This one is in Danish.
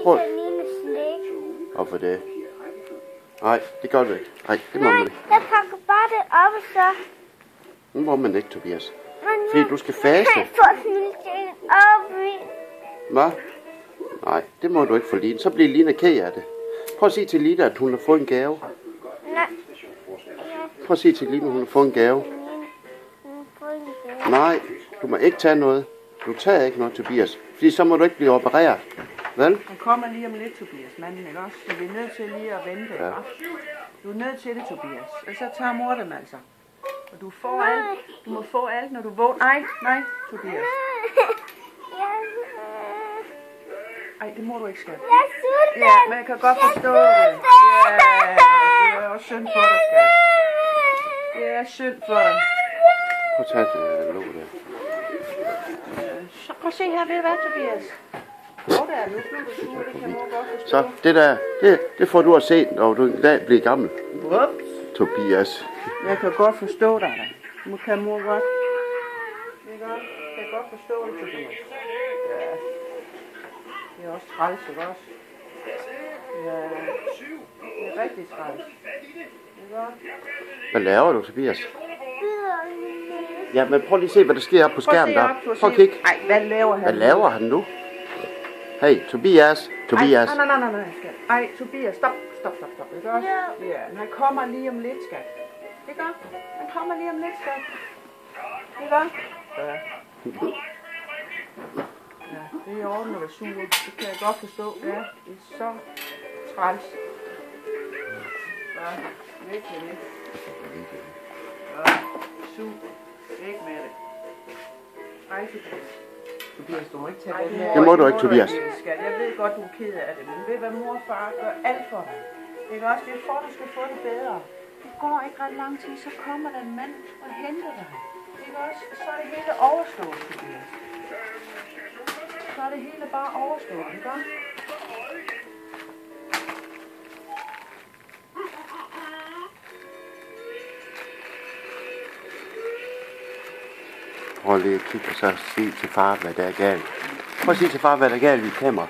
Prøv. til Lines slik. Hvorfor det? Nej, det gør du ikke. Nej, det må man ikke. Jeg pakker bare det op, og så... Nu må man ikke, Tobias. Men Fordi du skal faste. jeg får smiltingen op i. Hvad? Nej, det må du ikke for Line. Så bliver Line ked af det. Prøv at sige til Line, at hun har fået en gave. Nej. Prøv at sige til Line, at hun har fået en gave. Nej, du må ikke tage noget. Du tager ikke noget, Tobias. Fordi så må du ikke blive opereret. Vel? Han kommer lige om lidt, Tobias, manden, ikke også? Så vi er nødt til lige at vente, Ja. ja. Du er nødt til det, Tobias. Og så tager mor dem altså. Og du får alt. Du må få alt, når du vågner. Nej, Tobias. Ej, det må du ikke, skat. Jeg er sulten. Ja, men jeg kan godt forstå det. Ja, det er også synd for dig, skat. Det er synd for dig. Prøv at tage det låg der. Så prøv at se her, ved du hvad, Tobias? Hvor der er nu, bliver du sur, det kan mor godt forstå. Så, det der, det får du at se, når du en dag bliver gammel. Ups. Tobias. Jeg kan godt forstå dig, da. Nu kan mor godt. Ikke også? Jeg kan godt forstå det, Tobias. Ja. Det er også træls, ikke også? Ja. Det er rigtig træls. Ikke også? Hvad laver du, Tobias? Ja, men prøv lige at se, hvad der sker op på skærmen der. Prøv at kigge. Ej, hvad laver han? Hvad laver han nu? Hey, Tobias. Tobias. Ej, nej, skat. Ej, Tobias, stop. Ikke også? Ja, men han kommer lige om lidt, skat. Ikke også? Han kommer lige om lidt, skat. Ikke også? Ja. Ja, det er i orden at være sur. Det kan jeg godt forstå. Ja, det er så træls. Ja, virkelig ikke. Ja, sur. Ikke med det. Ej, Tobias, du må ikke tage den her. Det må du ikke, Tobias. Jeg ved godt, du er ked af det, men ved hvad mor og far gør alt for dig. Ikke også? Det er for, at du skal få det bedre. Det går ikke ret lang tid, så kommer der en mand og henter dig. Ikke også? Så er det hele overstået, Tobias. Så er det hele bare overstået, ikke også? Prøv lige at kigge og så sige til far, hvad der er galt. Prøv at sige til far, hvad der er galt i kameraet.